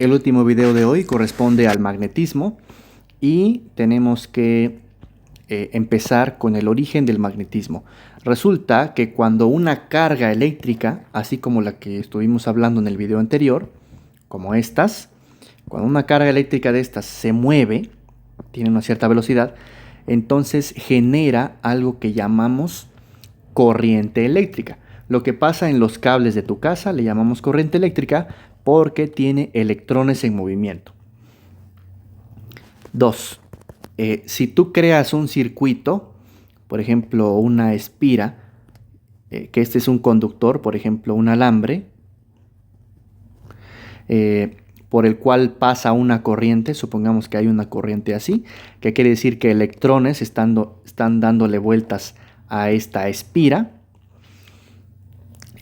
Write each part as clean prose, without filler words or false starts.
El último video de hoy corresponde al magnetismo y tenemos que empezar con el origen del magnetismo. Resulta que cuando una carga eléctrica, así como la que estuvimos hablando en el video anterior, como estas, cuando una carga eléctrica de estas se mueve, tiene una cierta velocidad, entonces genera algo que llamamos corriente eléctrica. Lo que pasa en los cables de tu casa le llamamos corriente eléctrica porque tiene electrones en movimiento. 2. Si tú creas un circuito, por ejemplo una espira, que este es un conductor, por ejemplo un alambre, por el cual pasa una corriente, supongamos que hay una corriente así, que quiere decir que electrones están dándole vueltas a esta espira.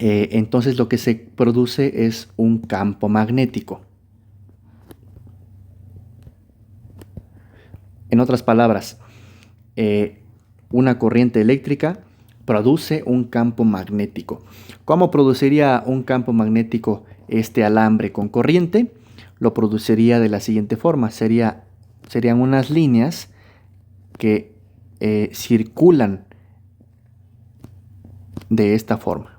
Entonces lo que se produce es un campo magnético. En otras palabras, una corriente eléctrica produce un campo magnético. ¿Cómo produciría un campo magnético este alambre con corriente? Lo produciría de la siguiente forma. Serían unas líneas que circulan de esta forma.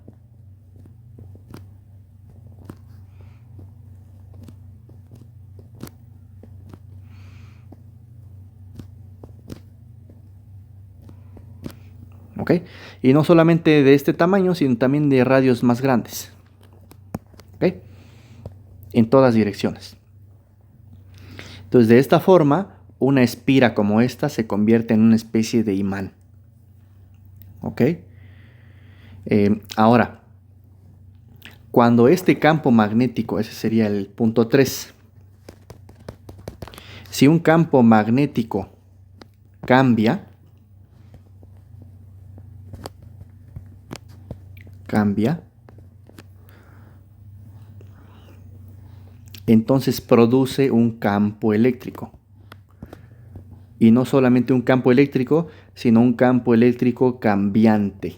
¿Ok? Y no solamente de este tamaño, sino también de radios más grandes. ¿Ok? En todas direcciones. Entonces, de esta forma, una espira como esta se convierte en una especie de imán. ¿Ok? Ahora, cuando este campo magnético, ese sería el punto 3, si un campo magnético cambia, entonces produce un campo eléctrico. Y no solamente un campo eléctrico, sino un campo eléctrico cambiante.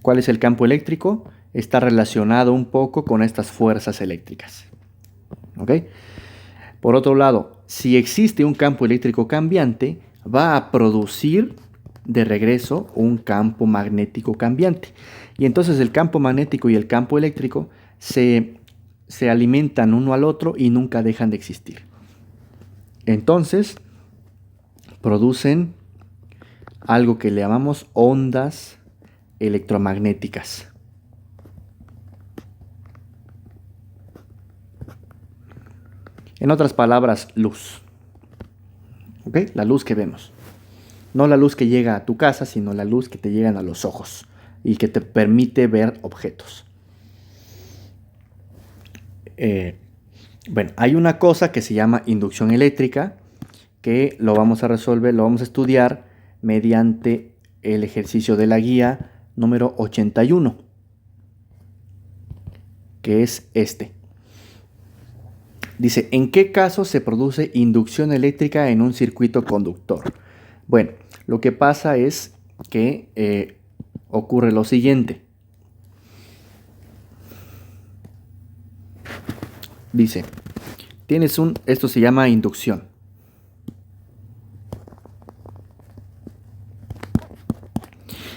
¿Cuál es el campo eléctrico? Está relacionado un poco con estas fuerzas eléctricas. ¿Ok? Por otro lado, si existe un campo eléctrico cambiante, va a producir de regreso un campo magnético cambiante. Y entonces el campo magnético y el campo eléctrico se alimentan uno al otro y nunca dejan de existir. Entonces, producen algo que le llamamos ondas electromagnéticas. En otras palabras, luz. ¿Ok? La luz que vemos. No la luz que llega a tu casa, sino la luz que te llega a los ojos y que te permite ver objetos. Bueno, hay una cosa que se llama inducción eléctrica, que lo vamos a resolver, lo vamos a estudiar mediante el ejercicio de la guía número 81, que es este. Dice, ¿en qué caso se produce inducción eléctrica en un circuito conductor? Bueno, lo que pasa es que ocurre lo siguiente. Dice, esto se llama inducción.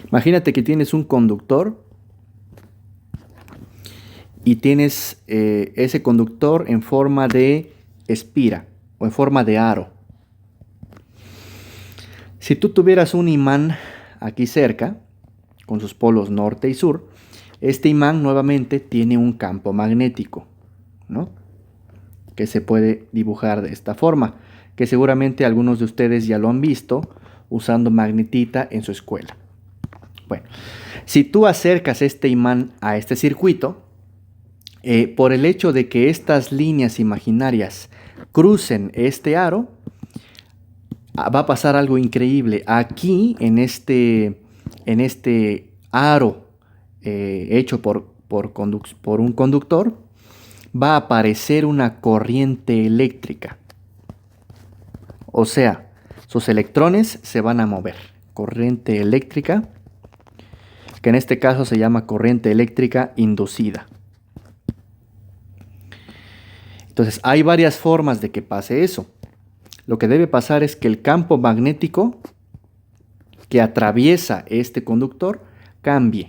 Imagínate que tienes un conductor y tienes ese conductor en forma de espira o en forma de aro. Si tú tuvieras un imán aquí cerca, con sus polos norte y sur, este imán nuevamente tiene un campo magnético, ¿no? Que se puede dibujar de esta forma, que seguramente algunos de ustedes ya lo han visto usando magnetita en su escuela. Bueno, si tú acercas este imán a este circuito, por el hecho de que estas líneas imaginarias crucen este aro, va a pasar algo increíble. Aquí, en este aro hecho por un conductor, va a aparecer una corriente eléctrica. O sea, sus electrones se van a mover. Corriente eléctrica, que en este caso se llama corriente eléctrica inducida. Entonces hay varias formas de que pase eso. Lo que debe pasar es que el campo magnético que atraviesa este conductor cambie.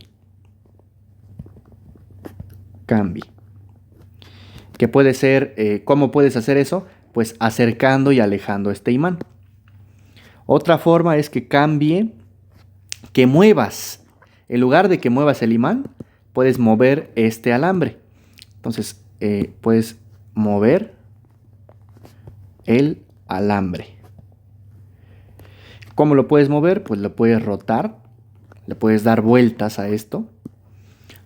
¿Qué puede ser? ¿Cómo puedes hacer eso? Pues acercando y alejando este imán. Otra forma es que cambie, que muevas. En lugar de que muevas el imán, puedes mover este alambre. Entonces, puedes mover el alambre. ¿Cómo lo puedes mover? Pues lo puedes rotar, le puedes dar vueltas a esto,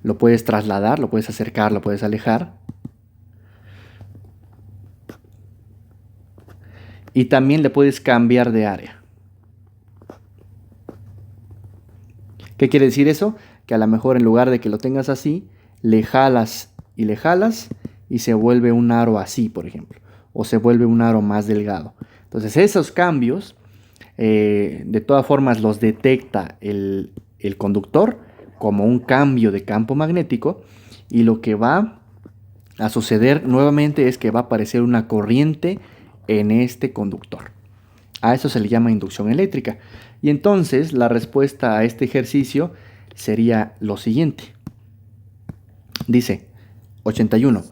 lo puedes trasladar, lo puedes acercar, lo puedes alejar. Y también le puedes cambiar de área. ¿Qué quiere decir eso? Que a lo mejor en lugar de que lo tengas así, le jalas y se vuelve un aro así, por ejemplo. O se vuelve un aro más delgado. Entonces esos cambios, de todas formas los detecta el conductor como un cambio de campo magnético. Y lo que va a suceder nuevamente es que va a aparecer una corriente en este conductor. A eso se le llama inducción eléctrica. Y entonces la respuesta a este ejercicio sería lo siguiente. Dice 81.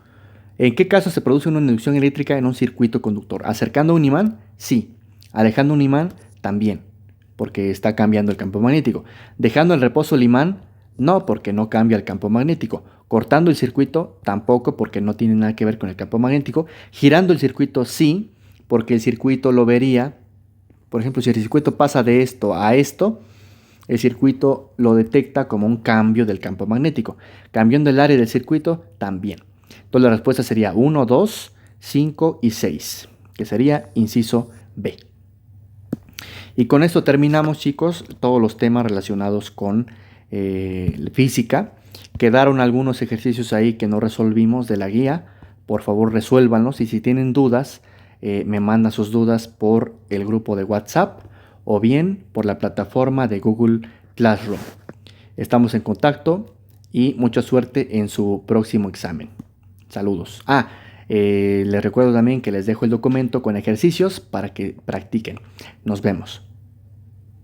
¿En qué caso se produce una inducción eléctrica en un circuito conductor? ¿Acercando un imán? Sí. ¿Alejando un imán? También, porque está cambiando el campo magnético. ¿Dejando en reposo el imán? No, porque no cambia el campo magnético. ¿Cortando el circuito? Tampoco, porque no tiene nada que ver con el campo magnético. ¿Girando el circuito? Sí, porque el circuito lo vería. Por ejemplo, si el circuito pasa de esto a esto, el circuito lo detecta como un cambio del campo magnético. Cambiando el área del circuito, también. Entonces la respuesta sería 1, 2, 5 y 6, que sería inciso B. Y con esto terminamos, chicos, todos los temas relacionados con física. Quedaron algunos ejercicios ahí que no resolvimos de la guía. Por favor, resuélvanlos. Y si tienen dudas, me mandan sus dudas por el grupo de WhatsApp o bien por la plataforma de Google Classroom. Estamos en contacto y mucha suerte en su próximo examen. Saludos. Les recuerdo también que les dejo el documento con ejercicios para que practiquen. Nos vemos.